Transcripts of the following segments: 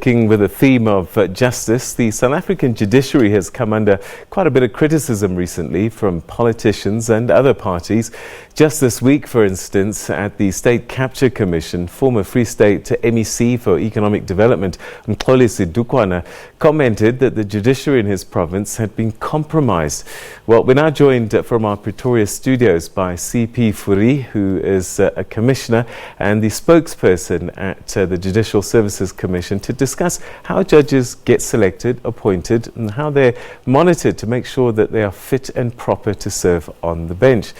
Sticking with the theme of justice, the South African judiciary has come under quite a bit of criticism recently from politicians and other parties. Just this week, for instance, at the State Capture Commission, former Free State MEC for Economic Development, Mxolisi Dukwana, commented that the judiciary in his province had been compromised. Well, we're now joined from our Pretoria studios by CP Fourie, who is a commissioner and the spokesperson at the Judicial Services Commission, to discuss how judges get selected, appointed, and how they're monitored to make sure that they are fit and proper to serve on the bench.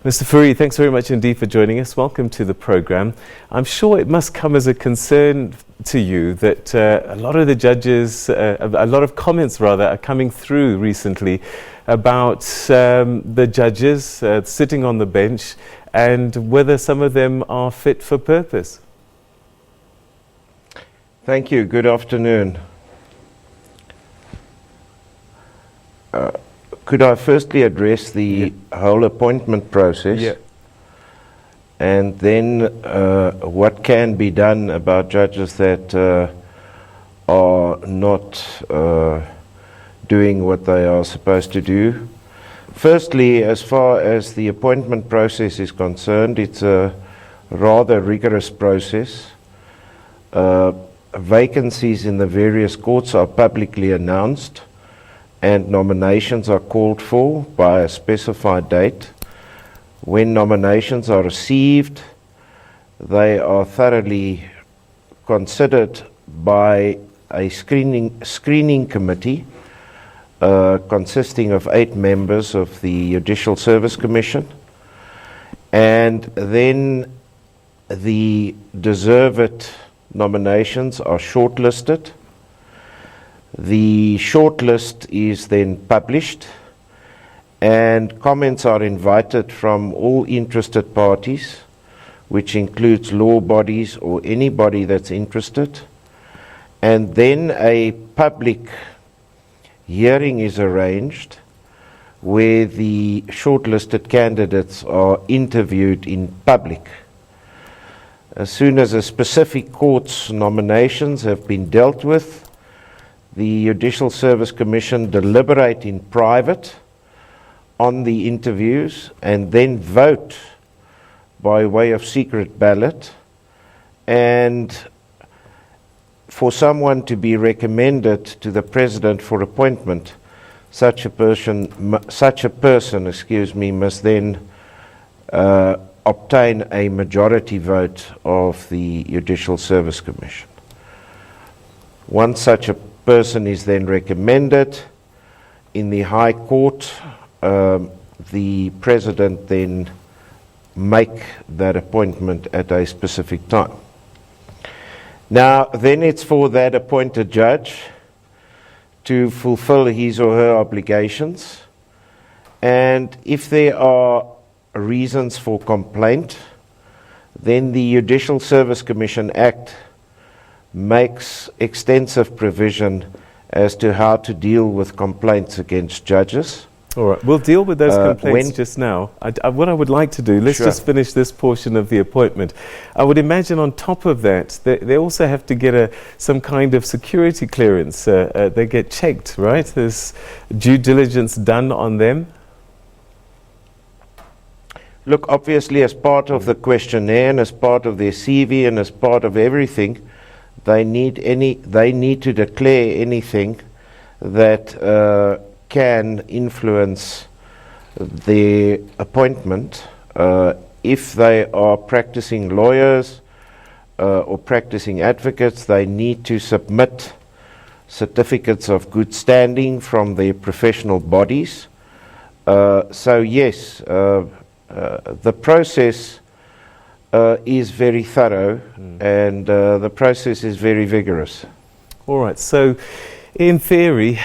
Mr. Fourie, thanks very much indeed for joining us. Welcome to the program. I'm sure it must come as a concern to you that a lot of the judges, a lot of comments rather, are coming through recently about the judges sitting on the bench and whether some of them are fit for purpose. Thank you. Good afternoon. Could I firstly address the whole appointment process and then what can be done about judges that are not doing what they are supposed to do? Firstly, as far as the appointment process is concerned, it's a rather rigorous process. Vacancies in the various courts are publicly announced and nominations are called for by a specified date. When nominations are received, they are thoroughly considered by a screening committee consisting of 8 members of the Judicial Service Commission, and then the deserved nominations are shortlisted. The shortlist is then published and comments are invited from all interested parties, which includes law bodies or anybody that's interested. And then a public hearing is arranged where the shortlisted candidates are interviewed in public. As soon as a specific court's nominations have been dealt with, the Judicial Service Commission deliberate in private on the interviews and then vote by way of secret ballot. And for someone to be recommended to the President for appointment, such a person, must then obtain a majority vote of the Judicial Service Commission. Once such a person is then recommended in the High Court, the President then make that appointment at a specific time. Now, then it's for that appointed judge to fulfill his or her obligations, and if there are reasons for complaint, then the Judicial Service Commission Act makes extensive provision as to how to deal with complaints against judges. All right, we'll deal with those complaints just now. What I would like to do, let's just finish this portion of the appointment. I would imagine on top of that, they also have to get some kind of security clearance. They get checked, right? There's due diligence done on them. Look, obviously as part of the questionnaire and as part of their CV and as part of everything, they need to declare anything that can influence their appointment. If they are practicing lawyers or practicing advocates, they need to submit certificates of good standing from their professional bodies. So yes, the process is very thorough and the process is very vigorous. All right, so in theory,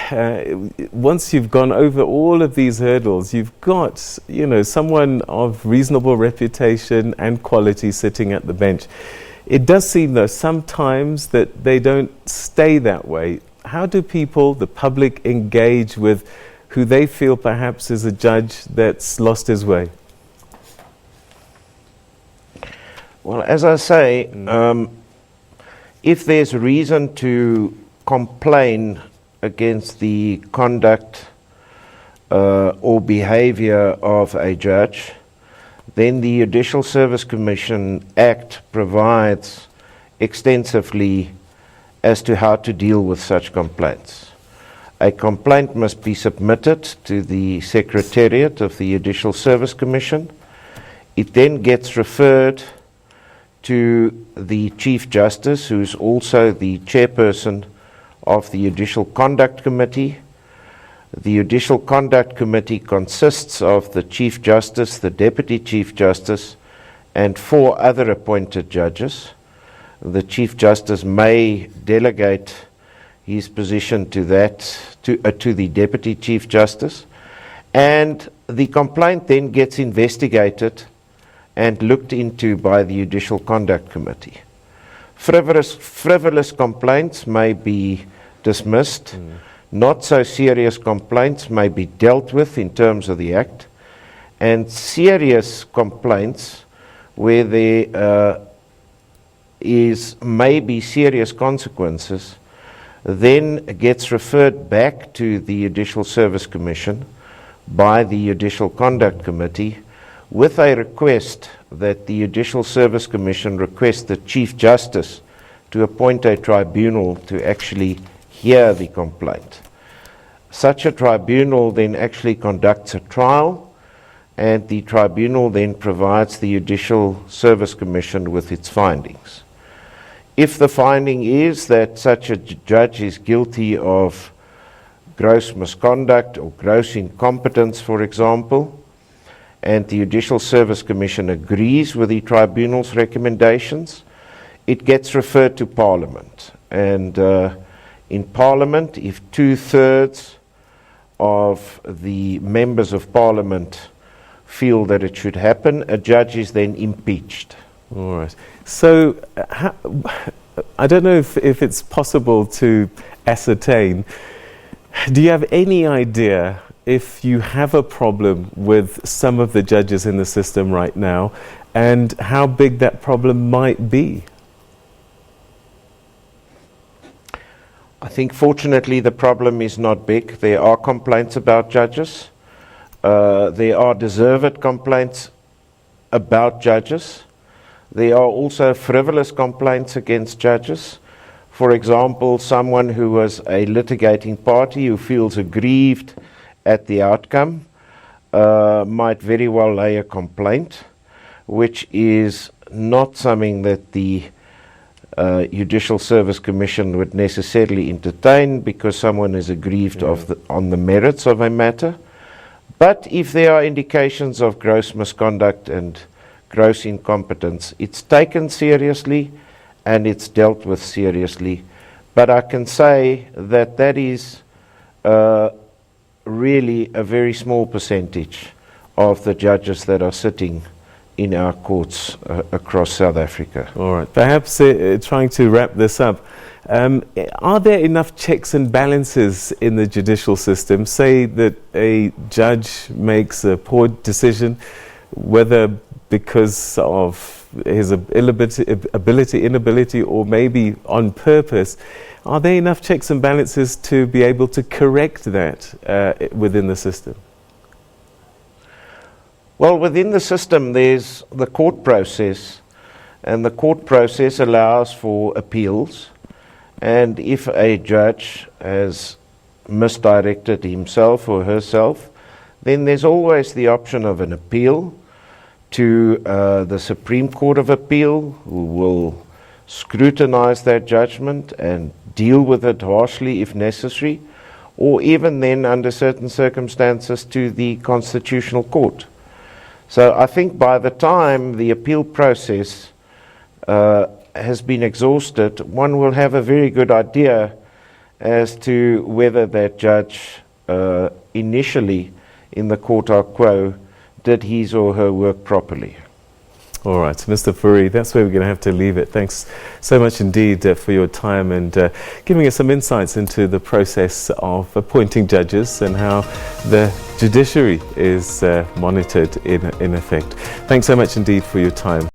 once you've gone over all of these hurdles, you've got, someone of reasonable reputation and quality sitting at the bench. It does seem, though, sometimes that they don't stay that way. How do people, the public, engage with who they feel perhaps is a judge that's lost his way? Well, as I say, if there's reason to complain against the conduct or behavior of a judge, then the Judicial Service Commission Act provides extensively as to how to deal with such complaints. A complaint must be submitted to the Secretariat of the Judicial Service Commission. It then gets referred to the Chief Justice, who is also the chairperson of the Judicial Conduct Committee. The Judicial Conduct Committee consists of the Chief Justice, the Deputy Chief Justice, and 4 other appointed judges. The Chief Justice may delegate his position to the Deputy Chief Justice, and the complaint then gets investigated and looked into by the Judicial Conduct Committee. Frivolous complaints may be dismissed. Not so serious complaints may be dealt with in terms of the Act, and serious complaints where there may be serious consequences then gets referred back to the Judicial Service Commission by the Judicial Conduct Committee with a request that the Judicial Service Commission request the Chief Justice to appoint a tribunal to actually hear the complaint. Such a tribunal then actually conducts a trial, and the tribunal then provides the Judicial Service Commission with its findings. If the finding is that such a judge is guilty of gross misconduct or gross incompetence, for example, and the Judicial Service Commission agrees with the tribunal's recommendations, it gets referred to Parliament. And in Parliament, if 2/3 of the members of Parliament feel that it should happen, a judge is then impeached. All right. So I don't know if it's possible to ascertain. Do you have any idea if you have a problem with some of the judges in the system right now, and how big that problem might be? I think fortunately the problem is not big. There are complaints about judges. There are deserved complaints about judges. There are also frivolous complaints against judges. For example, someone who was a litigating party who feels aggrieved at the outcome might very well lay a complaint, which is not something that the Judicial Service Commission would necessarily entertain because someone is aggrieved on the merits of a matter. But if there are indications of gross misconduct and gross incompetence, it's taken seriously and it's dealt with seriously. But I can say that that is really a very small percentage of the judges that are sitting in our courts across South Africa. All right. Perhaps trying to wrap this up, are there enough checks and balances in the judicial system? Say that a judge makes a poor decision, whether because of his inability, or maybe on purpose. Are there enough checks and balances to be able to correct that within the system? Well, within the system, there's the court process, and the court process allows for appeals. And if a judge has misdirected himself or herself, then there's always the option of an appeal to the Supreme Court of Appeal, who will scrutinize that judgment and deal with it harshly if necessary, or even then, under certain circumstances, to the Constitutional Court. So I think by the time the appeal process has been exhausted, one will have a very good idea as to whether that judge initially in the courta quo did his or her work properly. All right, Mr. Fourie, that's where we're going to have to leave it. Thanks so much indeed for your time and giving us some insights into the process of appointing judges and how the judiciary is monitored in effect. Thanks so much indeed for your time.